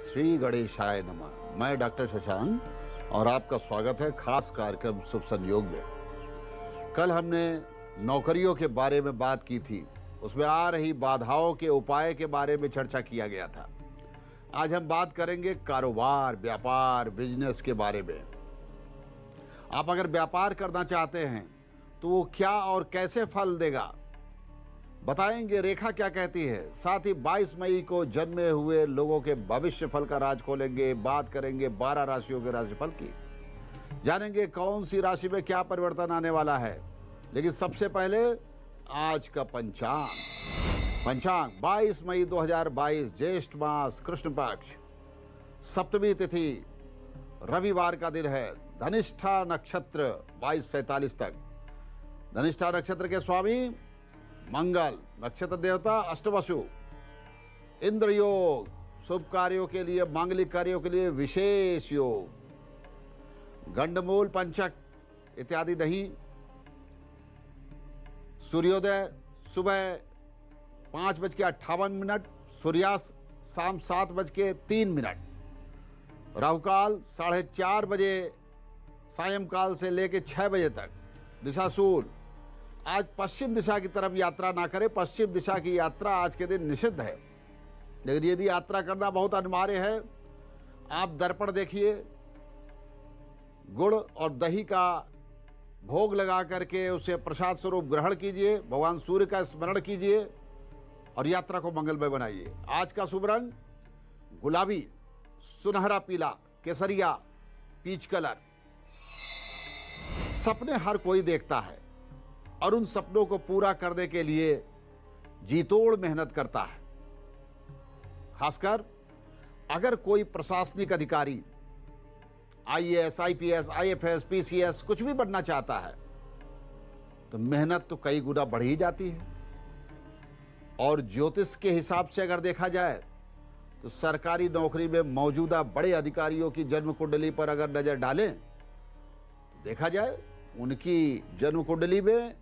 श्री गणेशाय नमः। मैं डॉक्टर शशांक और आपका स्वागत है खास कार्यक्रम शुभ संयोग में। कल हमने नौकरियों के बारे में बात की थी, उसमें आ रही बाधाओं के उपाय के बारे में चर्चा किया गया था। आज हम बात करेंगे कारोबार, व्यापार, बिजनेस के बारे में। आप अगर व्यापार करना चाहते हैं तो वो क्या और कैसे फल देगा बताएंगे, रेखा क्या कहती है। साथ ही 22 मई को जन्मे हुए लोगों के भविष्य फल का राज खोलेंगे। बात करेंगे 12 राशियों के राशिफल की, जानेंगे कौन सी राशि में क्या परिवर्तन आने वाला है। लेकिन सबसे पहले आज का पंचांग 22 मई 2022, ज्येष्ठ मास, कृष्ण पक्ष, सप्तमी तिथि, रविवार का दिन है। धनिष्ठा नक्षत्र 22:47 तक। धनिष्ठा नक्षत्र के स्वामी मंगल, नक्षत्र देवता अष्टवसु। इंद्र योग, शुभ कार्यों के लिए, मांगलिक कार्यों के लिए विशेष योग। गंडमूल, पंचक इत्यादि नहीं। सूर्योदय सुबह 5:58, सूर्यास्त शाम 7:03। राहुकाल 4:30 बजे सायंकाल से लेकर 6 बजे तक। दिशाशूल, आज पश्चिम दिशा की तरफ यात्रा ना करें। पश्चिम दिशा की यात्रा आज के दिन निषिद्ध है। लेकिन यदि यात्रा करना बहुत अनिवार्य है, आप दर्पण देखिए, गुड़ और दही का भोग लगा करके उसे प्रसाद स्वरूप ग्रहण कीजिए, भगवान सूर्य का स्मरण कीजिए और यात्रा को मंगलमय बनाइए। आज का शुभ रंग गुलाबी, सुनहरा पीला, केसरिया, पीच कलर। सपने हर कोई देखता है और उन सपनों को पूरा करने के लिए जीतोड़ मेहनत करता है। खासकर अगर कोई प्रशासनिक अधिकारी, आईएएस, आईपीएस, आईएफएस, पीसीएस कुछ भी बनना चाहता है तो मेहनत तो कई गुना बढ़ ही जाती है। और ज्योतिष के हिसाब से अगर देखा जाए तो सरकारी नौकरी में मौजूदा बड़े अधिकारियों की जन्म कुंडली पर अगर नजर डालें तो देखा जाए उनकी जन्म कुंडली में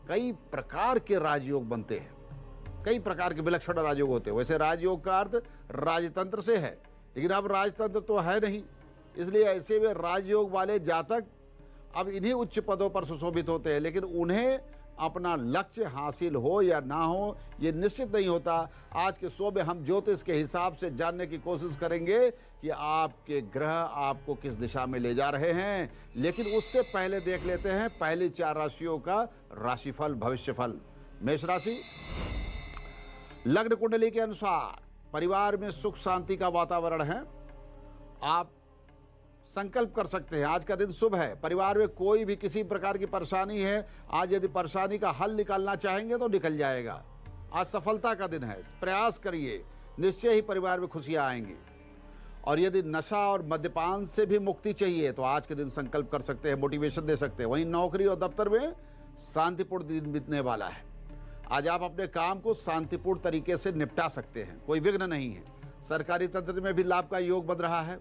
कई प्रकार के राजयोग बनते हैं, कई प्रकार के विलक्षण राजयोग होते हैं। वैसे राजयोग का अर्थ राजतंत्र से है, लेकिन अब राजतंत्र तो है नहीं, इसलिए ऐसे में राजयोग वाले जातक अब इन्हीं उच्च पदों पर सुशोभित होते हैं। लेकिन उन्हें अपना लक्ष्य हासिल हो या ना हो ये निश्चित नहीं होता। आज के शो में हम ज्योतिष के हिसाब से जानने की कोशिश करेंगे कि आपके ग्रह आपको किस दिशा में ले जा रहे हैं। लेकिन उससे पहले देख लेते हैं पहली 4 राशियों का राशिफल, भविष्यफल। मेष राशि, लग्न कुंडली के अनुसार परिवार में सुख शांति का वातावरण है। आप संकल्प कर सकते हैं, आज का दिन शुभ है। परिवार में कोई भी किसी प्रकार की परेशानी है, आज यदि परेशानी का हल निकालना चाहेंगे तो निकल जाएगा। आज सफलता का दिन है, प्रयास करिए, निश्चय ही परिवार में खुशियां आएंगी। और यदि नशा और मद्यपान से भी मुक्ति चाहिए तो आज के दिन संकल्प कर सकते हैं, मोटिवेशन दे सकते हैं। वहीं नौकरी और दफ्तर में शांतिपूर्ण दिन बीतने वाला है। आज आप अपने काम को शांतिपूर्ण तरीके से निपटा सकते हैं, कोई विघ्न नहीं है। सरकारी तंत्र में भी लाभ का योग बन रहा है।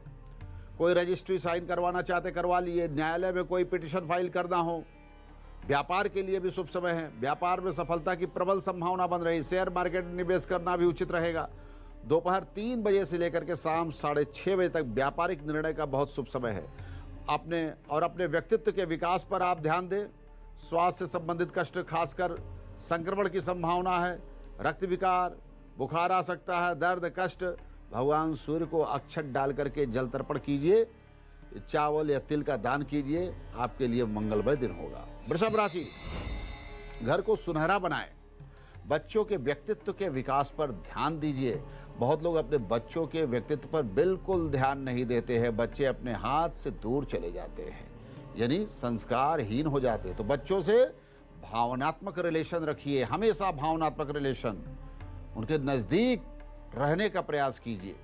कोई रजिस्ट्री साइन करवाना चाहते करवा लिए, न्यायालय में कोई पिटीशन फाइल करना हो। व्यापार के लिए भी शुभ समय है, व्यापार में सफलता की प्रबल संभावना बन रही। शेयर मार्केट में निवेश करना भी उचित रहेगा। दोपहर 3 बजे से लेकर के शाम 6:30 बजे तक व्यापारिक निर्णय का बहुत शुभ समय है। अपने व्यक्तित्व के विकास पर आप ध्यान दें। स्वास्थ्य से संबंधित कष्ट, खासकर संक्रमण की संभावना है। रक्त विकार, बुखार आ सकता है, दर्द, कष्ट। भगवान सूर्य को अक्षत डाल करके जल तर्पण कीजिए, चावल या तिल का दान कीजिए, आपके लिए मंगलमय दिन होगा। वृषभ राशि, घर को सुनहरा बनाएं। बच्चों के व्यक्तित्व के विकास पर ध्यान दीजिए। बहुत लोग अपने बच्चों के व्यक्तित्व पर बिल्कुल ध्यान नहीं देते हैं। बच्चे अपने हाथ से दूर चले जाते हैं, यानी संस्कारहीन हो जाते हैं। तो बच्चों से भावनात्मक रिलेशन रखिए, हमेशा भावनात्मक रिलेशन। उनके नज़दीक रहने का प्रयास कीजिए,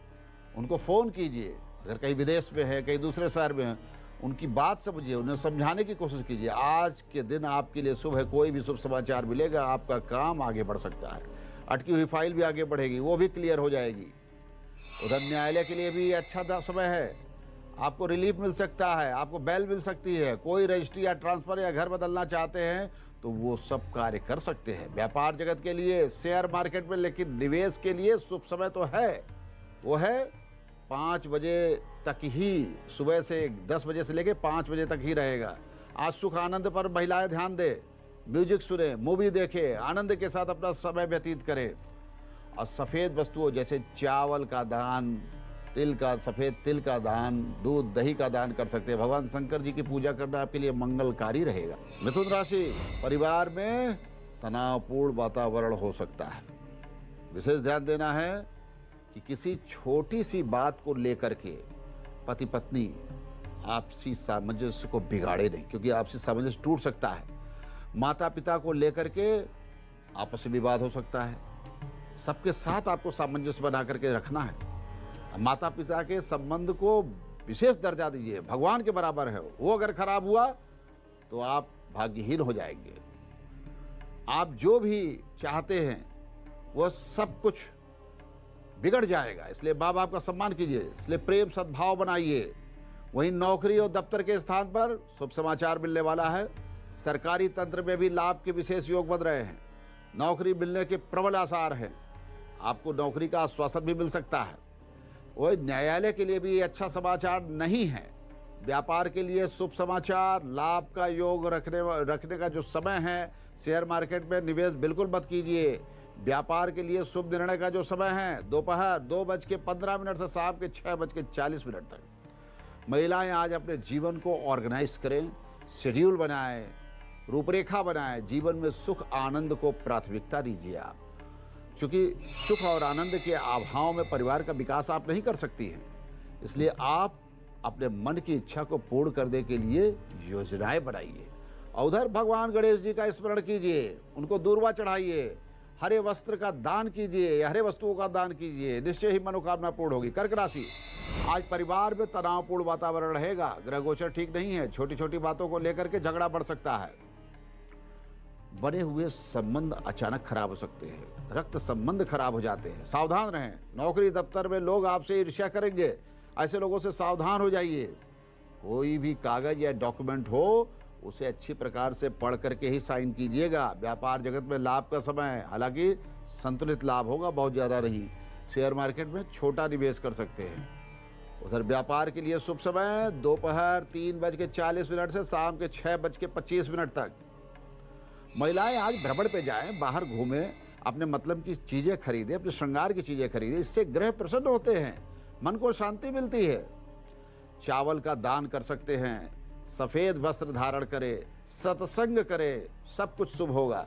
उनको फ़ोन कीजिए। अगर कहीं विदेश में है, कहीं दूसरे शहर में है, उनकी बात समझिए, उन्हें समझाने की कोशिश कीजिए। आज के दिन आपके लिए शुभ है, कोई भी शुभ समाचार मिलेगा, आपका काम आगे बढ़ सकता है। अटकी हुई फाइल भी आगे बढ़ेगी, वो भी क्लियर हो जाएगी। उधर न्यायालय के लिए भी अच्छा समय है, आपको रिलीफ मिल सकता है, आपको बैल मिल सकती है। कोई रजिस्ट्री या ट्रांसफ़र या घर बदलना चाहते हैं तो वो सब कार्य कर सकते हैं। व्यापार जगत के लिए, शेयर मार्केट में, लेकिन निवेश के लिए शुभ समय तो है, वो है 5 बजे तक ही, सुबह से 10 बजे से लेके 5 बजे तक ही रहेगा। आज सुख आनंद पर महिलाएं ध्यान दें, म्यूजिक सुने, मूवी देखें, आनंद के साथ अपना समय व्यतीत करें। और सफ़ेद वस्तुओं जैसे चावल का दान, तिल का, सफ़ेद तिल का दान, दूध दही का दान कर सकते हैं। भगवान शंकर जी की पूजा करना आपके लिए मंगलकारी रहेगा। मिथुन राशि, परिवार में तनावपूर्ण वातावरण हो सकता है। विशेष ध्यान देना है कि किसी छोटी सी बात को लेकर के पति पत्नी आपसी सामंजस्य को बिगाड़े नहीं, क्योंकि आपसी सामंजस्य टूट सकता है। माता पिता को लेकर के आपस में विवाद हो सकता है। सबके साथ आपको सामंजस्य बना करके रखना है। माता पिता के संबंध को विशेष दर्जा दीजिए, भगवान के बराबर है। वो अगर खराब हुआ तो आप भाग्यहीन हो जाएंगे। आप जो भी चाहते हैं वह सब कुछ बिगड़ जाएगा। इसलिए माँ बाप का सम्मान कीजिए, इसलिए प्रेम सद्भाव बनाइए। वहीं नौकरी और दफ्तर के स्थान पर शुभ समाचार मिलने वाला है। सरकारी तंत्र में भी लाभ के विशेष योग बन रहे हैं। नौकरी मिलने के प्रबल आसार हैं। आपको नौकरी का आश्वासन भी मिल सकता है। वही न्यायालय के लिए भी अच्छा समाचार नहीं है। व्यापार के लिए शुभ समाचार, लाभ का योग रखने का जो समय है, शेयर मार्केट में निवेश बिल्कुल मत कीजिए। व्यापार के लिए शुभ निर्णय का जो समय है, दोपहर 2:15 से शाम के 6:40 तक। महिलाएं आज अपने जीवन को ऑर्गेनाइज करें, शेड्यूल बनाएं, रूपरेखा बनाएं। जीवन में सुख आनंद को प्राथमिकता दीजिए आप, क्योंकि सुख और आनंद के अभाव में परिवार का विकास आप नहीं कर सकती हैं। इसलिए आप अपने मन की इच्छा को पूर्ण करने के लिए योजनाएं बनाइए। और उधर भगवान गणेश जी का स्मरण कीजिए, उनको दूर्वा चढ़ाइए, हरे वस्त्र का दान कीजिए, हरे वस्तुओं का दान कीजिए, निश्चय ही मनोकामना पूर्ण होगी। कर्क राशि, आज परिवार में तनावपूर्ण वातावरण रहेगा। ग्रह गोचर ठीक नहीं है। छोटी छोटी बातों को लेकर के झगड़ा बढ़ सकता है। बने हुए संबंध अचानक खराब हो सकते हैं। रक्त संबंध खराब हो जाते हैं, सावधान रहें। नौकरी दफ्तर में लोग आपसे ईर्ष्या करेंगे, ऐसे लोगों से सावधान हो जाइए। कोई भी कागज या डॉक्यूमेंट हो उसे अच्छी प्रकार से पढ़ करके ही साइन कीजिएगा। व्यापार जगत में लाभ का समय है, हालांकि संतुलित लाभ होगा, बहुत ज़्यादा नहीं। शेयर मार्केट में छोटा निवेश कर सकते हैं। उधर व्यापार के लिए शुभ समय दोपहर 3:40 से शाम के 6:25 तक। महिलाएं आज भ्रमण पे जाएं, बाहर घूमें, अपने मतलब की चीज़ें खरीदें, अपने श्रृंगार की चीज़ें खरीदें। इससे ग्रह प्रसन्न होते हैं, मन को शांति मिलती है। चावल का दान कर सकते हैं, सफ़ेद वस्त्र धारण करें, सत्संग करें, सब कुछ शुभ होगा।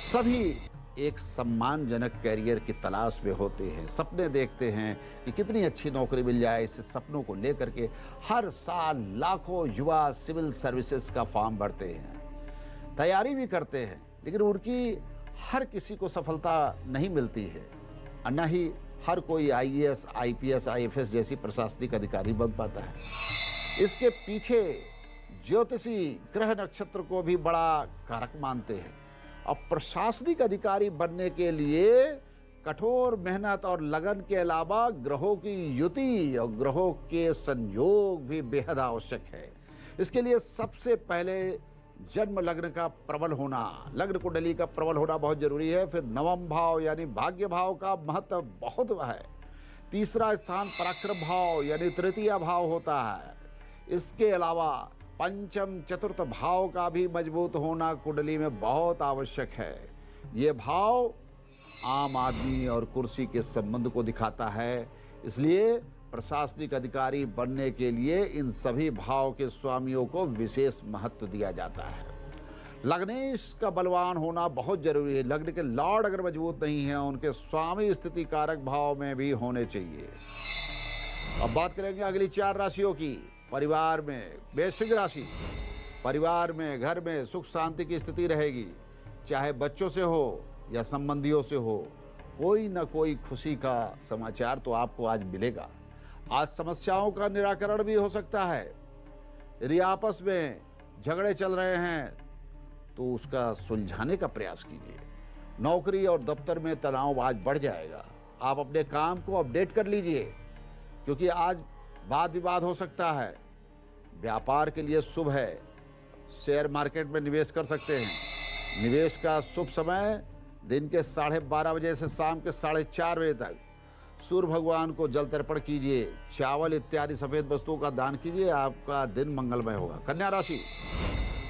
सभी एक सम्मानजनक कैरियर की तलाश में होते हैं, सपने देखते हैं कि कितनी अच्छी नौकरी मिल जाए। इस सपनों को लेकर के हर साल लाखों युवा सिविल सर्विसेज का फॉर्म भरते हैं, तैयारी भी करते हैं, लेकिन उनकी हर किसी को सफलता नहीं मिलती है। और न ही हर कोई IAS, IPS, IFS जैसी प्रशासनिक अधिकारी बन पाता है। इसके पीछे ज्योतिषी ग्रह नक्षत्र को भी बड़ा कारक मानते हैं। और प्रशासनिक अधिकारी बनने के लिए कठोर मेहनत और लगन के अलावा ग्रहों की युति और ग्रहों के संयोग भी बेहद आवश्यक है। इसके लिए सबसे पहले जन्म लग्न का प्रबल होना, लग्न कुंडली का प्रबल होना बहुत जरूरी है। फिर नवम भाव यानी भाग्य भाव का महत्व बहुत है। तीसरा स्थान पराक्रम भाव यानी तृतीय भाव होता है। इसके अलावा पंचम चतुर्थ भाव का भी मजबूत होना कुंडली में बहुत आवश्यक है। ये भाव आम आदमी और कुर्सी के संबंध को दिखाता है। इसलिए प्रशासनिक अधिकारी बनने के लिए इन सभी भाव के स्वामियों को विशेष महत्व दिया जाता है। लग्नेश का बलवान होना बहुत जरूरी है। लग्न के लॉर्ड अगर मजबूत नहीं है, उनके स्वामी स्थिति कारक भाव में भी होने चाहिए। अब बात करेंगे अगली 4 राशियों की। परिवार में वृश्चिक राशि, परिवार में घर में सुख शांति की स्थिति रहेगी, चाहे बच्चों से हो या संबंधियों से हो। कोई न कोई खुशी का समाचार तो आपको आज मिलेगा। आज समस्याओं का निराकरण भी हो सकता है। यदि आपस में झगड़े चल रहे हैं तो उसका सुलझाने का प्रयास कीजिए। नौकरी और दफ्तर में तनाव आज बढ़ जाएगा। आप अपने काम को अपडेट कर लीजिए, क्योंकि आज वाद विवाद हो सकता है। व्यापार के लिए शुभ है, शेयर मार्केट में निवेश कर सकते हैं। निवेश का शुभ समय दिन के 12:30 बजे से शाम के 4:30 बजे तक। सूर्य भगवान को जल तर्पण कीजिए, चावल इत्यादि सफेद वस्तुओं का दान कीजिए, आपका दिन मंगलमय होगा। कन्या राशि,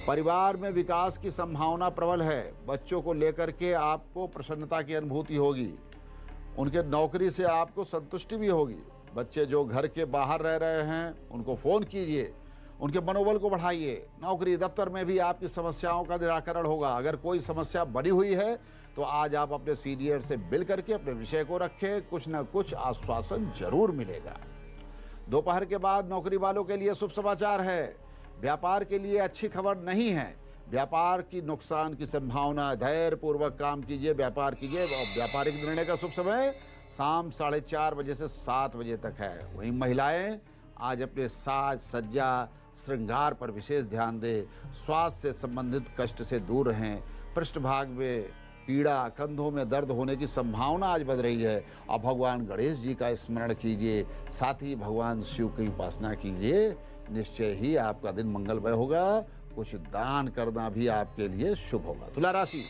परिवार में विकास की संभावना प्रबल है। बच्चों को लेकर के आपको प्रसन्नता की अनुभूति होगी। उनके नौकरी से आपको संतुष्टि भी होगी। बच्चे जो घर के बाहर रह रहे हैं उनको फ़ोन कीजिए, उनके मनोबल को बढ़ाइए। नौकरी दफ्तर में भी आपकी समस्याओं का निराकरण होगा। अगर कोई समस्या बनी हुई है तो आज आप अपने सीनियर से मिल करके अपने विषय को रखें, कुछ न कुछ आश्वासन जरूर मिलेगा। दोपहर के बाद नौकरी वालों के लिए शुभ समाचार है। व्यापार के लिए अच्छी खबर नहीं है। व्यापार की नुकसान की संभावना, धैर्य पूर्वक काम कीजिए, व्यापार कीजिए। और व्यापारिक निर्णय का शुभ समय शाम 4:30 बजे से 7 बजे तक है। वहीं महिलाएं आज अपने साज सज्जा श्रृंगार पर विशेष ध्यान दें। स्वास्थ्य से संबंधित कष्ट से दूर रहें। पृष्ठभाग में पीड़ा, कंधों में दर्द होने की संभावना आज बढ़ रही है। अब भगवान गणेश जी का स्मरण कीजिए, साथ ही भगवान शिव की उपासना कीजिए। निश्चय ही आपका दिन मंगलमय होगा। कुछ दान करना भी आपके लिए शुभ होगा। तुला राशि,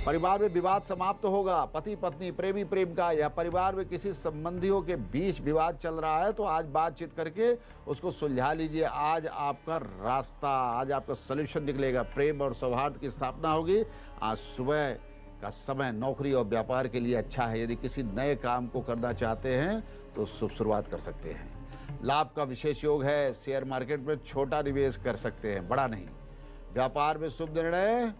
परिवार में विवाद समाप्त होगा। पति पत्नी, प्रेमी प्रेमिका या परिवार में किसी संबंधियों के बीच विवाद चल रहा है तो आज बातचीत करके उसको सुलझा लीजिए। आज आपका रास्ता, आज आपका सलूशन निकलेगा। प्रेम और सौहार्द की स्थापना होगी। आज सुबह का समय नौकरी और व्यापार के लिए अच्छा है। यदि किसी नए काम को करना चाहते हैं तो शुभ शुरुआत कर सकते हैं। लाभ का विशेष योग है। शेयर मार्केट में छोटा निवेश कर सकते हैं, बड़ा नहीं। व्यापार में शुभ निर्णय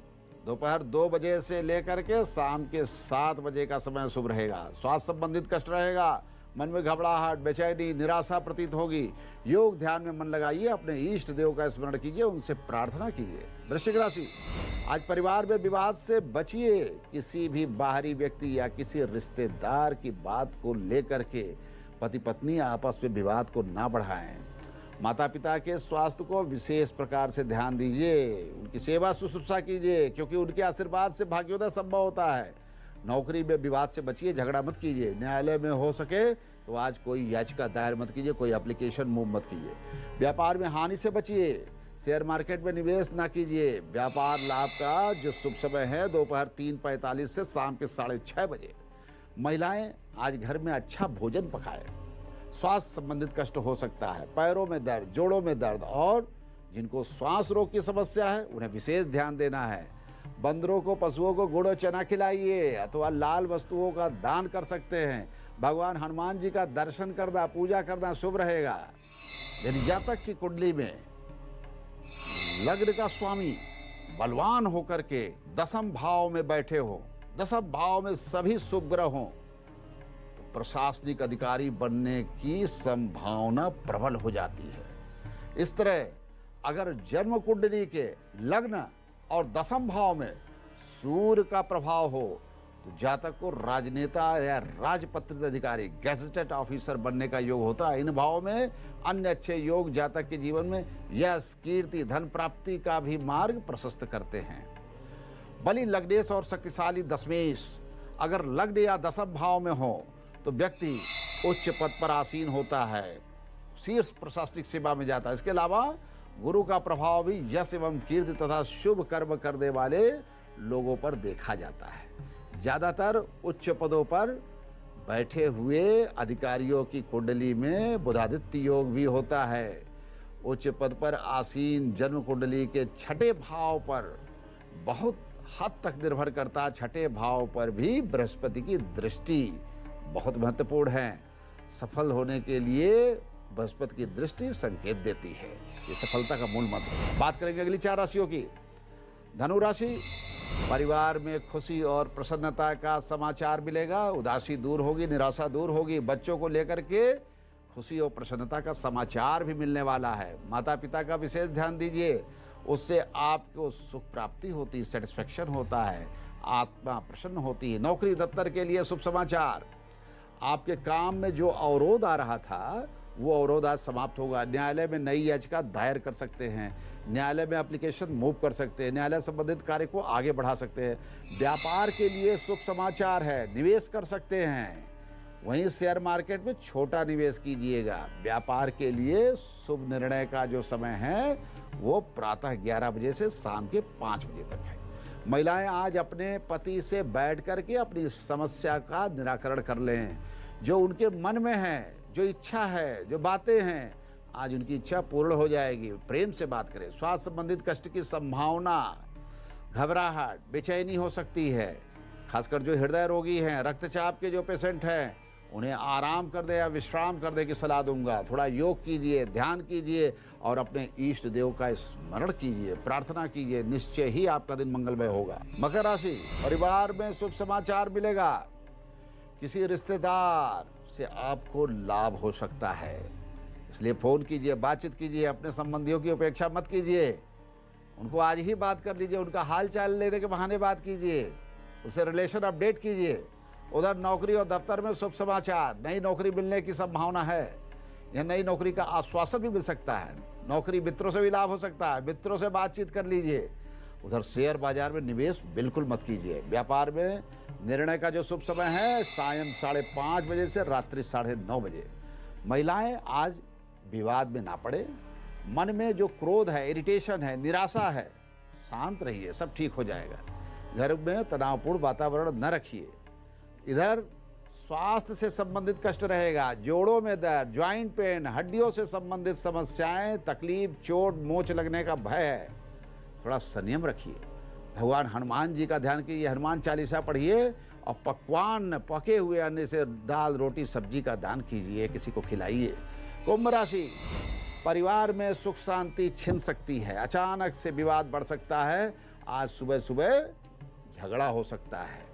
दोपहर 2 बजे से लेकर के शाम के 7 बजे का समय शुभ रहेगा। स्वास्थ्य संबंधित कष्ट रहेगा। मन में घबराहट, बेचैनी, निराशा प्रतीत होगी। योग ध्यान में मन लगाइए, अपने इष्ट देव का स्मरण कीजिए, उनसे प्रार्थना कीजिए। वृश्चिक राशि, आज परिवार में विवाद से बचिए। किसी भी बाहरी व्यक्ति या किसी रिश्तेदार की बात को लेकर के पति पत्नी आपस में विवाद को ना बढ़ाएं। माता पिता के स्वास्थ्य को विशेष प्रकार से ध्यान दीजिए। उनकी सेवा शुश्रूषा कीजिए, क्योंकि उनके आशीर्वाद से भाग्योदय संभव होता है। नौकरी में विवाद से बचिए, झगड़ा मत कीजिए। न्यायालय में हो सके तो आज कोई याचिका दायर मत कीजिए, कोई एप्लीकेशन मूव मत कीजिए। व्यापार में हानि से बचिए। शेयर मार्केट में निवेश ना कीजिए। व्यापार लाभ का जो शुभ समय है दोपहर 3:45 से शाम के 6:30 बजे। महिलाएं आज घर में अच्छा भोजन पकाएं। स्वास्थ्य संबंधित कष्ट हो सकता है। पैरों में दर्द, जोड़ों में दर्द और जिनको श्वास रोग की समस्या है उन्हें विशेष ध्यान देना है। बंदरों को, पशुओं को गुड़ और चना खिलाइए अथवा लाल वस्तुओं का दान कर सकते हैं। भगवान हनुमान जी का दर्शन करना, पूजा करना शुभ रहेगा। यदि जातक की कुंडली में लग्न का स्वामी बलवान होकर के 10वें भाव में बैठे हो, 10वें भाव में सभी शुभ ग्रह हों, प्रशासनिक अधिकारी बनने की संभावना प्रबल हो जाती है। इस तरह अगर जन्म कुंडली के लग्न और 10वें भाव में सूर्य का प्रभाव हो तो जातक को राजनेता या राजपत्रित अधिकारी, गैजेटेड ऑफिसर बनने का योग होता है। इन भावों में अन्य अच्छे योग जातक के जीवन में यश, कीर्ति, धन प्राप्ति का भी मार्ग प्रशस्त करते हैं। बलि, लग्नेश और शक्तिशाली दशमेश अगर लग्न या 10वें भाव में हो तो व्यक्ति उच्च पद पर आसीन होता है, शीर्ष प्रशासनिक सेवा में जाता है। इसके अलावा गुरु का प्रभाव भी यश एवं कीर्ति तथा शुभ कर्म करने वाले लोगों पर देखा जाता है। ज्यादातर उच्च पदों पर बैठे हुए अधिकारियों की कुंडली में बुधादित्य योग भी होता है। उच्च पद पर आसीन जन्म कुंडली के 6ठे भाव पर बहुत हद तक निर्भर करता। 6ठे भाव पर भी बृहस्पति की दृष्टि बहुत महत्वपूर्ण है। सफल होने के लिए बृहस्पति की दृष्टि संकेत देती है। ये सफलता का मूल मंत्र है। बात करेंगे अगली 4 राशियों की। धनु राशि, परिवार में खुशी और प्रसन्नता का समाचार मिलेगा। उदासी दूर होगी, निराशा दूर होगी। बच्चों को लेकर के खुशी और प्रसन्नता का समाचार भी मिलने वाला है। माता पिता का विशेष ध्यान दीजिए, उससे आपको सुख प्राप्ति होती है, सेटिस्फेक्शन होता है, आत्मा प्रसन्न होती है। नौकरी दफ्तर के लिए शुभ समाचार। आपके काम में जो अवरोध आ रहा था वो अवरोध आज समाप्त होगा। न्यायालय में नई याचिका दायर कर सकते हैं। न्यायालय में एप्लीकेशन मूव कर सकते हैं। न्यायालय संबंधित कार्य को आगे बढ़ा सकते हैं। व्यापार के लिए शुभ समाचार है, निवेश कर सकते हैं। वहीं शेयर मार्केट में छोटा निवेश कीजिएगा। व्यापार के लिए शुभ निर्णय का जो समय है वो प्रातः 11 बजे से शाम के 5 बजे तक है। महिलाएं आज अपने पति से बैठ करके अपनी समस्या का निराकरण कर लें। जो उनके मन में है, जो इच्छा है, जो बातें हैं, आज उनकी इच्छा पूर्ण हो जाएगी। प्रेम से बात करें। स्वास्थ्य संबंधित कष्ट की संभावना, घबराहट, बेचैनी हो सकती है। खासकर जो हृदय रोगी हैं, रक्तचाप के जो पेशेंट हैं, उन्हें आराम कर दे या विश्राम करने की सलाह दूंगा। थोड़ा योग कीजिए, ध्यान कीजिए और अपने इष्ट देव का स्मरण कीजिए, प्रार्थना कीजिए, निश्चय ही आपका दिन मंगलमय होगा। मकर राशि, परिवार में शुभ समाचार मिलेगा। किसी रिश्तेदार से आपको लाभ हो सकता है, इसलिए फोन कीजिए, बातचीत कीजिए। अपने संबंधियों की उपेक्षा मत कीजिए, उनको आज ही बात कर लीजिए, उनका हाल चाल लेने के बहाने बात कीजिए, उसे रिलेशन अपडेट कीजिए। उधर नौकरी और दफ्तर में शुभ समाचार, नई नौकरी मिलने की संभावना है। यह नई नौकरी का आश्वासन भी मिल सकता है। नौकरी मित्रों से भी लाभ हो सकता है, मित्रों से बातचीत कर लीजिए। उधर शेयर बाजार में निवेश बिल्कुल मत कीजिए। व्यापार में निर्णय का जो शुभ समय है सायं 5:30 बजे से रात्रि 9:30 बजे। महिलाएं आज विवाद में ना पड़े। मन में जो क्रोध है, इरिटेशन है, निराशा है, शांत रहिए, सब ठीक हो जाएगा। घर में तनावपूर्ण वातावरण न रखिए। इधर स्वास्थ्य से संबंधित कष्ट रहेगा। जोड़ों में दर्द, ज्वाइंट पेन, हड्डियों से संबंधित समस्याएं, तकलीफ, चोट मोच लगने का भय है। थोड़ा संयम रखिए। भगवान हनुमान जी का ध्यान कीजिए, हनुमान चालीसा पढ़िए और पकवान, पके हुए अन्न से दाल, रोटी, सब्जी का दान कीजिए, किसी को खिलाइए। कुंभ राशि, परिवार में सुख शांति छिन सकती है। अचानक से विवाद बढ़ सकता है। आज सुबह सुबह झगड़ा हो सकता है,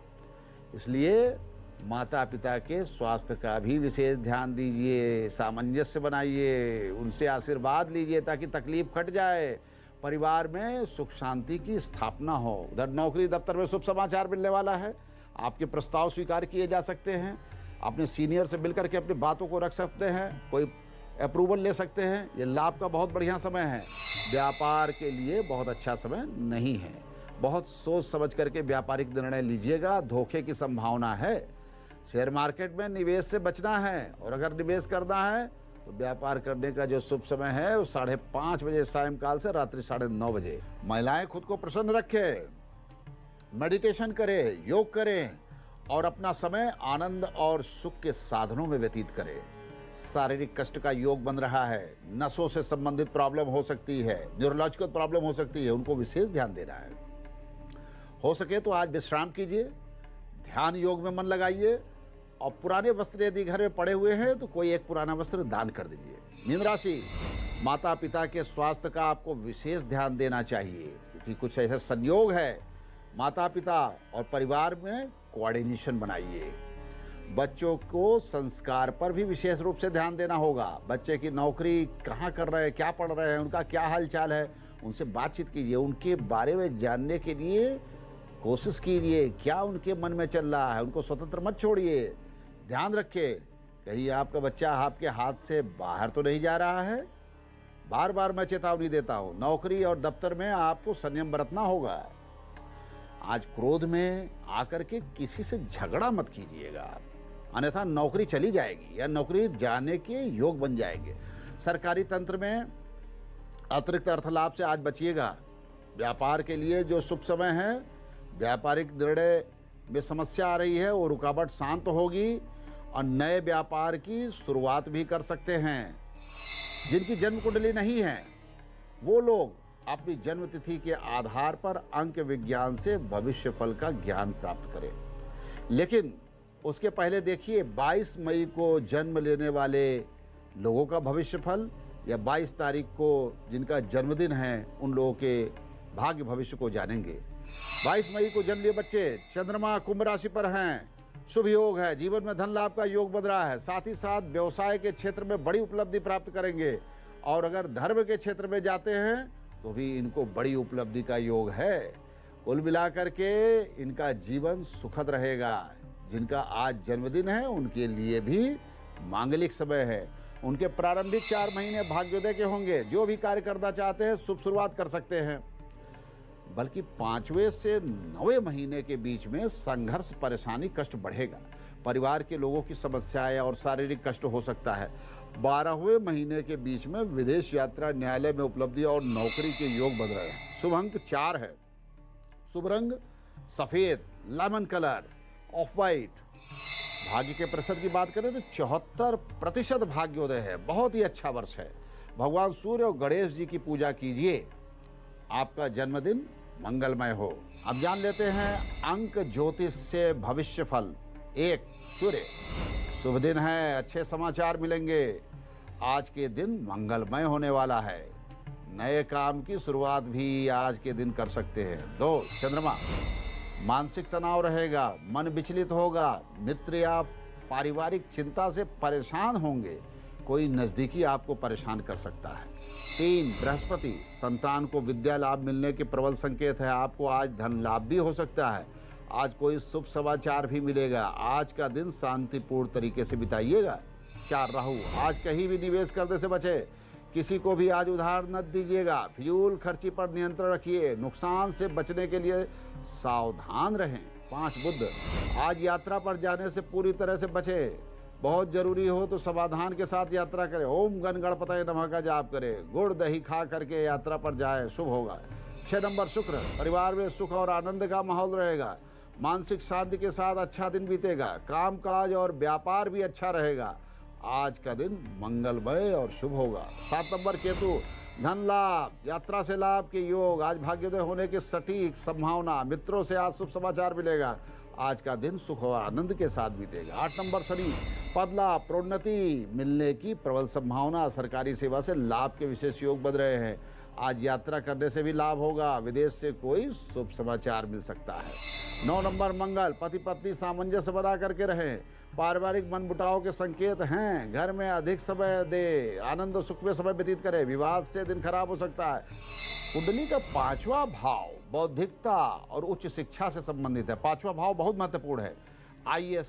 इसलिए माता पिता के स्वास्थ्य का भी विशेष ध्यान दीजिए, सामंजस्य बनाइए, उनसे आशीर्वाद लीजिए ताकि तकलीफ कट जाए, परिवार में सुख शांति की स्थापना हो। उधर नौकरी दफ्तर में शुभ समाचार मिलने वाला है। आपके प्रस्ताव स्वीकार किए जा सकते हैं। अपने सीनियर से मिलकर के अपनी बातों को रख सकते हैं, कोई अप्रूवल ले सकते हैं। ये लाभ का बहुत बढ़िया समय है। व्यापार के लिए बहुत अच्छा समय नहीं है। बहुत सोच समझ करके व्यापारिक निर्णय लीजिएगा, धोखे की संभावना है। शेयर मार्केट में निवेश से बचना है और अगर निवेश करना है तो व्यापार करने का जो शुभ समय है वो 5:30 बजे सायंकाल से रात्रि 9:30 बजे। महिलाएं खुद को प्रसन्न रखें, मेडिटेशन करें, योग करें और अपना समय आनंद और सुख के साधनों में व्यतीत करें। शारीरिक कष्ट का योग बन रहा है। नसों से संबंधित प्रॉब्लम हो सकती है, न्यूरोलॉजिकल प्रॉब्लम हो सकती है, उनको विशेष ध्यान देना है। हो सके तो आज विश्राम कीजिए, ध्यान योग में मन लगाइए और पुराने वस्त्र यदि घर में पड़े हुए हैं तो कोई एक पुराना वस्त्र दान कर दीजिए। मीन राशि, माता पिता के स्वास्थ्य का आपको विशेष ध्यान देना चाहिए क्योंकि कुछ ऐसा संयोग है। माता पिता और परिवार में कोऑर्डिनेशन बनाइए। बच्चों को संस्कार पर भी विशेष रूप से ध्यान देना होगा। बच्चे की नौकरी कहाँ कर रहे हैं, क्या पढ़ रहे हैं, उनका क्या हाल चाल है, उनसे बातचीत कीजिए। उनके बारे में जानने के लिए कोशिश कीजिए, क्या उनके मन में चल रहा है। उनको स्वतंत्र मत छोड़िए। ध्यान रखिए कहीं आपका बच्चा आपके हाथ से बाहर तो नहीं जा रहा है। बार बार मैं चेतावनी देता हूँ, नौकरी और दफ्तर में आपको संयम बरतना होगा। आज क्रोध में आकर के किसी से झगड़ा मत कीजिएगा, अन्यथा नौकरी चली जाएगी या नौकरी जाने के योग बन जाएंगे। सरकारी तंत्र में अतिरिक्त अर्थ लाभ से आज बचिएगा। व्यापार के लिए जो शुभ समय है, व्यापारिक निर्णय में समस्या आ रही है, वो रुकावट शांत होगी और नए व्यापार की शुरुआत भी कर सकते हैं। जिनकी जन्म कुंडली नहीं है वो लोग अपनी जन्म तिथि के आधार पर अंक विज्ञान से भविष्य फल का ज्ञान प्राप्त करें। लेकिन उसके पहले देखिए 22 मई को जन्म लेने वाले लोगों का भविष्य फल या 22 तारीख को जिनका जन्मदिन है उन लोगों के भाग्य भविष्य को जानेंगे। 22 मई को जन्म लिए बच्चे चंद्रमा कुंभ राशि पर हैं, शुभ योग है, जीवन में धन लाभ का योग बन रहा है। साथ ही साथ व्यवसाय के क्षेत्र में बड़ी उपलब्धि प्राप्त करेंगे और अगर धर्म के क्षेत्र में जाते हैं तो भी इनको बड़ी उपलब्धि का योग है। कुल मिलाकर के इनका जीवन सुखद रहेगा। जिनका आज जन्मदिन है उनके लिए भी मांगलिक समय है। उनके प्रारंभिक 4 महीने भाग्योदय के होंगे। जो भी कार्य करना चाहते हैं शुभ शुरुआत कर सकते हैं। बल्कि 5वें से 9वें महीने के बीच में संघर्ष, परेशानी, कष्ट बढ़ेगा। परिवार के लोगों की समस्याएं और शारीरिक कष्ट हो सकता है। 12वें महीने के बीच में विदेश यात्रा, न्यायालय में उपलब्धि और नौकरी के योग बन रहे हैं। शुभ अंक 4 है। शुभ रंग सफेद, लेमन कलर, ऑफ वाइट। भाग्य के प्रतिशत की बात करें तो 74% भाग्योदय है। बहुत ही अच्छा वर्ष है। भगवान सूर्य और गणेश जी की पूजा कीजिए। आपका जन्मदिन मंगलमय हो। अब जान लेते हैं अंक ज्योतिष से भविष्य फल। 1 सूर्य, शुभ दिन है, अच्छे समाचार मिलेंगे। आज के दिन मंगलमय होने वाला है। नए काम की शुरुआत भी आज के दिन कर सकते हैं। 2 चंद्रमा, मानसिक तनाव रहेगा, मन विचलित होगा, मित्र या पारिवारिक चिंता से परेशान होंगे, कोई नज़दीकी आपको परेशान कर सकता है। 3 बृहस्पति, संतान को विद्या लाभ मिलने के प्रबल संकेत है। आपको आज धन लाभ भी हो सकता है। आज कोई शुभ समाचार भी मिलेगा। आज का दिन शांतिपूर्ण तरीके से बिताइएगा। 4 राहु, आज कहीं भी निवेश करने से बचे। किसी को भी आज उधार न दीजिएगा। फिजूल खर्ची पर नियंत्रण रखिए। नुकसान से बचने के लिए सावधान रहें। 5 बुध, आज यात्रा पर जाने से पूरी तरह से बचे। बहुत जरूरी हो तो समाधान के साथ यात्रा करें। ओम गण गणपतये नमः का जाप करें। गुड़ दही खा करके यात्रा पर जाएं, शुभ होगा। 6 नंबर शुक्र, परिवार में सुख और आनंद का माहौल रहेगा। मानसिक शांति के साथ अच्छा दिन बीतेगा। कामकाज और व्यापार भी अच्छा रहेगा। आज का दिन मंगलमय और शुभ होगा। 7 नंबर केतु, धन लाभ, यात्रा से लाभ के योग। आज भाग्योदय होने की सटीक संभावना। मित्रों से आज शुभ समाचार मिलेगा। आज का दिन सुख और आनंद के साथ बीतेगा। 8 नंबर शनि, पद लाभ, प्रोन्नति मिलने की प्रबल संभावना। सरकारी सेवा से लाभ के विशेष योग बन रहे हैं। आज यात्रा करने से भी लाभ होगा। विदेश से कोई शुभ समाचार मिल सकता है। 9 नंबर मंगल, पति पत्नी सामंजस्य बना करके रहें। पारिवारिक मनमुटाव के संकेत हैं। घर में अधिक समय दे, आनंद और सुख में समय व्यतीत करें। विवाद से दिन खराब हो सकता है। कुंडली का 5वां भाव बौद्धिकता और उच्च शिक्षा से संबंधित है। 5वां भाव बहुत महत्वपूर्ण है। IAS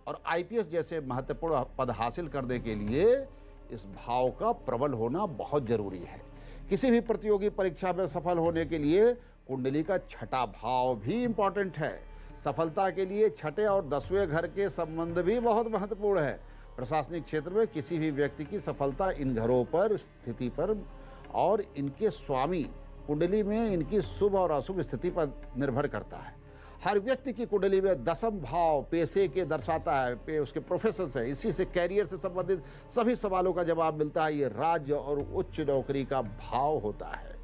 और IPS जैसे महत्वपूर्ण पद हासिल करने के लिए इस भाव का प्रबल होना बहुत जरूरी है। किसी भी प्रतियोगी परीक्षा में सफल होने के लिए कुंडली का 6ठा भाव भी इंपॉर्टेंट है। सफलता के लिए 6ठे और 10वें घर के संबंध भी बहुत महत्वपूर्ण है। प्रशासनिक क्षेत्र में किसी भी व्यक्ति की सफलता इन घरों पर, स्थिति पर और इनके स्वामी कुंडली में इनकी शुभ और अशुभ स्थिति पर निर्भर करता है। हर व्यक्ति की कुंडली में 10वां भाव पेशे के दर्शाता है, उसके प्रोफेशन से, इसी से कैरियर से संबंधित सभी सवालों का जवाब मिलता है। ये राज्य और उच्च नौकरी का भाव होता है।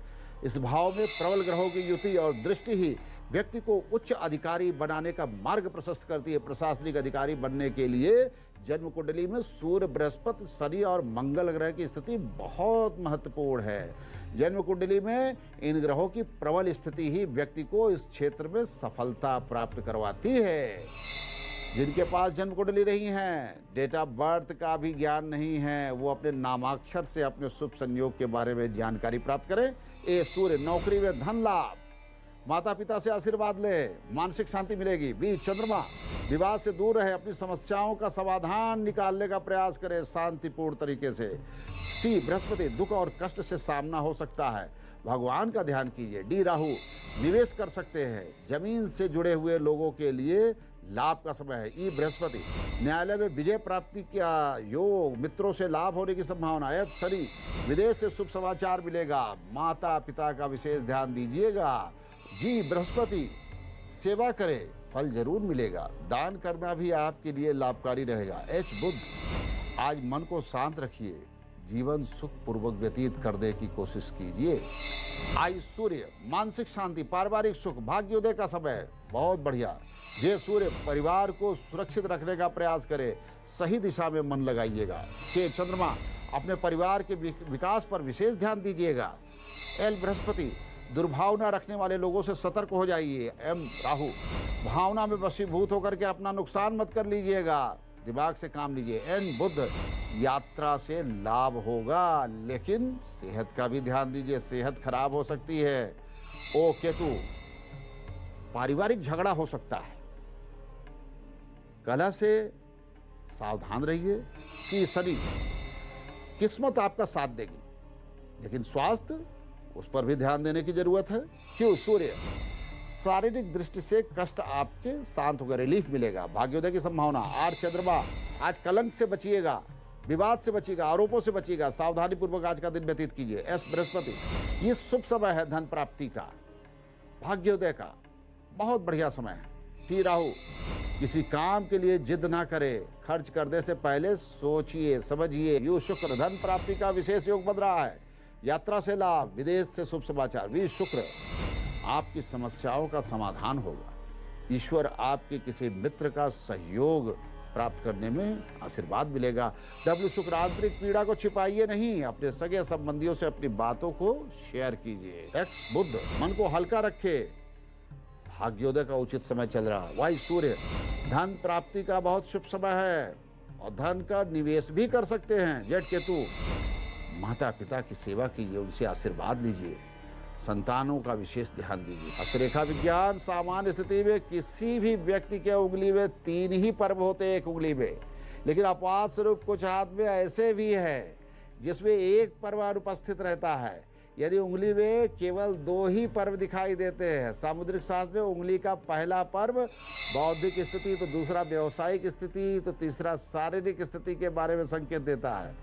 इस भाव में प्रबल ग्रहों की युति और दृष्टि ही व्यक्ति को उच्च अधिकारी बनाने का मार्ग प्रशस्त करती है। प्रशासनिक अधिकारी बनने के लिए जन्म कुंडली में सूर्य, बृहस्पति, शनि और मंगल ग्रह की स्थिति बहुत महत्वपूर्ण है। जन्म कुंडली में इन ग्रहों की प्रबल स्थिति ही व्यक्ति को इस क्षेत्र में सफलता प्राप्त करवाती है। जिनके पास जन्म कुंडली नहीं है, डेट ऑफ बर्थ का भी ज्ञान नहीं है, वो अपने नामाक्षर से अपने शुभ संयोग के बारे में जानकारी प्राप्त करें। ए सूर्य, नौकरी में धन लाभ, माता पिता से आशीर्वाद ले, मानसिक शांति मिलेगी। बी चंद्रमा, विवाद से दूर रहे, अपनी समस्याओं का समाधान निकालने का प्रयास करें शांतिपूर्ण तरीके से। सी बृहस्पति, दुख और कष्ट से सामना हो सकता है, भगवान का ध्यान कीजिए। डी राहु, निवेश कर सकते हैं, जमीन से जुड़े हुए लोगों के लिए लाभ का समय है। ई बृहस्पति, न्यायालय में विजय प्राप्ति का योग, मित्रों से लाभ होने की संभावना। एफ शनि, विदेश से शुभ समाचार मिलेगा, माता पिता का विशेष ध्यान दीजिएगा। जी बृहस्पति, सेवा करें, फल जरूर मिलेगा। दान करना भी आपके लिए लाभकारी रहेगा। एच बुध, आज मन को शांत रखिए, जीवन सुख पूर्वक व्यतीत करने की कोशिश कीजिए। आई सूर्य, मानसिक शांति, पारिवारिक सुख, भाग्योदय का समय बहुत बढ़िया। ये सूर्य, परिवार को सुरक्षित रखने का प्रयास करे, सही दिशा में मन लगाइएगा। के चंद्रमा, अपने परिवार के विकास पर विशेष ध्यान दीजिएगा। एल बृहस्पति, दुर्भावना रखने वाले लोगों से सतर्क हो जाइए। एम राहु, भावना में वशीभूत होकर के अपना नुकसान मत कर लीजिएगा, दिमाग से काम लीजिए। एन बुध, यात्रा से लाभ होगा, लेकिन सेहत का भी ध्यान दीजिए, सेहत खराब हो सकती है। ओ केतु, पारिवारिक झगड़ा हो सकता है, कलह से सावधान रहिए। कि शनि, किस्मत आपका साथ देगी, लेकिन स्वास्थ्य उस पर भी ध्यान देने की जरूरत है। क्यों सूर्य, शारीरिक दृष्टि से कष्ट आपके शांत होकर रिलीफ मिलेगा, भाग्योदय की संभावना। आर चंद्रमा, आज कलंक से बचिएगा, विवाद से बचिएगा, आरोपों से बचिएगा, सावधानी पूर्वक आज का दिन व्यतीत कीजिए। एस बृहस्पति, ये शुभ समय है धन प्राप्ति का, भाग्योदय का, बहुत बढ़िया समय है। टी राहु, किसी काम के लिए जिद ना करें, खर्च करने से पहले सोचिए समझिए। यू शुक्र, धन प्राप्ति का विशेष योग बन रहा है। यात्रा से लाभ, विदेश से शुभ समाचार। वीर शुक्र, आपकी समस्याओं का समाधान होगा। ईश्वर आपके किसी मित्र का सहयोग प्राप्त करने में आशीर्वाद मिलेगा। डब्ल्यू शुक्र, आंतरिक पीड़ा को छिपाइए नहीं, अपने सगे संबंधियों से अपनी बातों को शेयर कीजिए। एक्स बुध, मन को हल्का रखे, भाग्योदय का उचित समय चल रहा है। वाई सूर्य, धन प्राप्ति का बहुत शुभ समय है और धन का निवेश भी कर सकते हैं। जेठ केतु, माता पिता की सेवा कीजिए, उनसे आशीर्वाद लीजिए, संतानों का विशेष ध्यान दीजिए। हस्तरेखा विज्ञान, सामान्य स्थिति में किसी भी व्यक्ति के उंगली में 3 ही पर्व होते हैं एक उंगली में, लेकिन अपवाद स्वरूप कुछ हाथ में ऐसे भी है जिसमें एक पर्व अनुपस्थित रहता है। यदि उंगली में केवल 2 ही पर्व दिखाई देते हैं, सामुद्रिक शास्त्र में उंगली का पहला पर्व बौद्धिक स्थिति, तो दूसरा व्यवसायिक स्थिति, तो तीसरा शारीरिक स्थिति के बारे में संकेत देता है।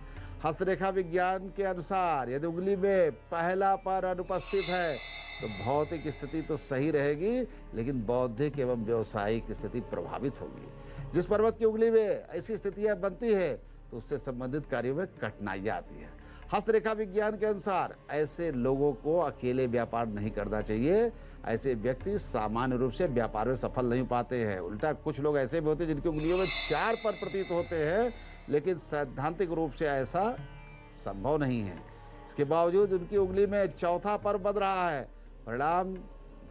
हस्तरेखा विज्ञान के अनुसार यदि उंगली में पहला पर्व अनुपस्थित है तो भौतिक स्थिति तो सही रहेगी, लेकिन बौद्धिक एवं व्यवसायिक स्थिति प्रभावित होगी। जिस पर्वत की उंगली में ऐसी स्थितियां बनती है तो उससे संबंधित कार्यों में कठिनाइयां आती है। हस्तरेखा विज्ञान के अनुसार ऐसे लोगों को अकेले व्यापार नहीं करना चाहिए। ऐसे व्यक्ति सामान्य रूप से व्यापार में सफल नहीं पाते हैं। उल्टा कुछ लोग ऐसे भी होते हैं जिनकी उंगलियों में 4 पर्व प्रतीत होते हैं, लेकिन सैद्धांतिक रूप से ऐसा संभव नहीं है। इसके बावजूद उनकी उंगली में 4था पर्व बन रहा है, परिणाम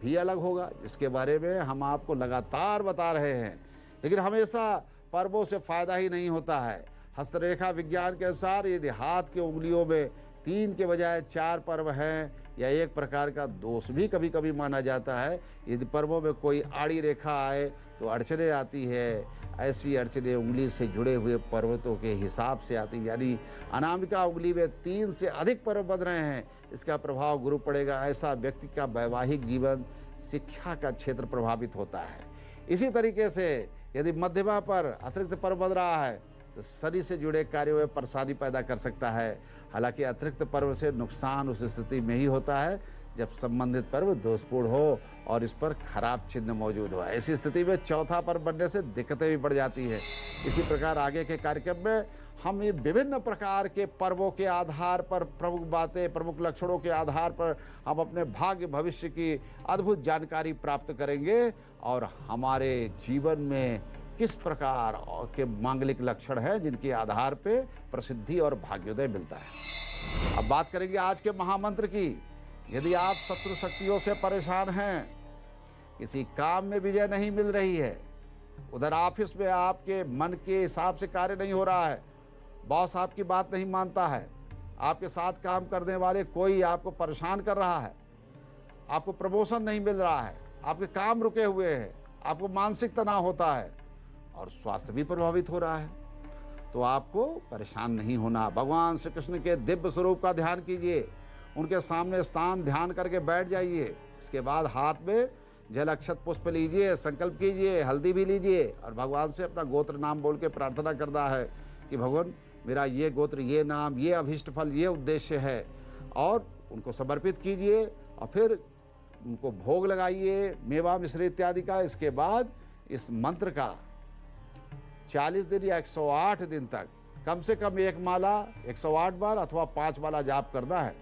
भी अलग होगा, जिसके बारे में हम आपको लगातार बता रहे हैं। लेकिन हमेशा पर्वों से फायदा ही नहीं होता है। हस्तरेखा विज्ञान के अनुसार यदि हाथ की उंगलियों में 3 के बजाय 4 पर्व हैं, या एक प्रकार का दोष भी कभी कभी माना जाता है। यदि पर्वों में कोई आड़ी रेखा आए तो अड़चने आती है। ऐसी अड़चने उंगली से जुड़े हुए पर्वतों के हिसाब से आती, यानी अनामिका उंगली में 3 से अधिक पर्व बन रहे हैं, इसका प्रभाव गुरु पड़ेगा। ऐसा व्यक्ति का वैवाहिक जीवन, शिक्षा का क्षेत्र प्रभावित होता है। इसी तरीके से यदि मध्यमा पर अतिरिक्त पर्व बन रहा है तो शनि से जुड़े कार्यों में परेशानी पैदा कर सकता है। हालांकि अतिरिक्त पर्व से नुकसान उस स्थिति में ही होता है जब संबंधित पर्व दोषपूर्ण हो और इस पर खराब चिन्ह मौजूद हो। ऐसी स्थिति में 4था पर्व बनने से दिक्कतें भी बढ़ जाती है। इसी प्रकार आगे के कार्यक्रम में हम ये विभिन्न प्रकार के पर्वों के आधार पर, प्रमुख बातें, प्रमुख लक्षणों के आधार पर हम अपने भाग्य भविष्य की अद्भुत जानकारी प्राप्त करेंगे और हमारे जीवन में किस प्रकार के मांगलिक लक्षण हैं जिनके आधार पे प्रसिद्धि और भाग्योदय मिलता है। अब बात करेंगे आज के महामंत्र की। यदि आप शत्रु शक्तियों से परेशान हैं, किसी काम में विजय नहीं मिल रही है, उधर ऑफिस में आपके मन के हिसाब से कार्य नहीं हो रहा है, बॉस आपकी बात नहीं मानता है, आपके साथ काम करने वाले कोई आपको परेशान कर रहा है, आपको प्रमोशन नहीं मिल रहा है, आपके काम रुके हुए हैं, आपको मानसिक तनाव होता है और स्वास्थ्य भी प्रभावित हो रहा है, तो आपको परेशान नहीं होना। भगवान श्री कृष्ण के दिव्य स्वरूप का ध्यान कीजिए, उनके सामने स्थान ध्यान करके बैठ जाइए। इसके बाद हाथ में जल अक्षत पुष्प लीजिए, संकल्प कीजिए, हल्दी भी लीजिए और भगवान से अपना गोत्र नाम बोल के प्रार्थना करना है कि भगवान मेरा ये गोत्र, ये नाम, ये अभीष्ट फल, ये उद्देश्य है, और उनको समर्पित कीजिए और फिर उनको भोग लगाइए, मेवा मिश्री इत्यादि का। इसके बाद इस मंत्र का 40 दिन या 108 दिन तक कम से कम 1 माला 108 बार अथवा 5 माला जाप करना है।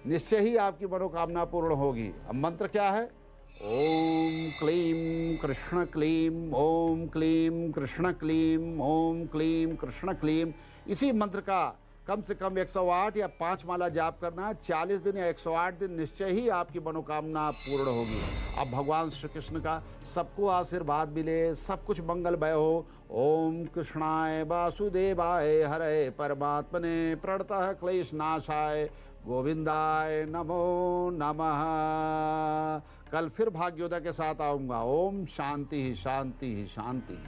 निश्चय ही आपकी मनोकामना पूर्ण होगी। अब मंत्र क्या है? ओम क्लीं कृष्ण क्लीं, ओम क्लीं कृष्ण क्लीं, ओम क्लीं कृष्ण क्लीं। इसी मंत्र का कम से कम 108 या 5 माला जाप करना है। 40 दिन या 108 दिन निश्चय ही आपकी मनोकामना पूर्ण होगी। अब भगवान श्री कृष्ण का सबको आशीर्वाद मिले, सब कुछ मंगलमय हो। ओम कृष्णाय वासुदेवाय हरे परमात्मने प्रणतः क्लेशनाशाय गोविंदाय नमो नमः। कल फिर भाग्योदय के साथ आऊँगा। ओम शांति शांति शांति।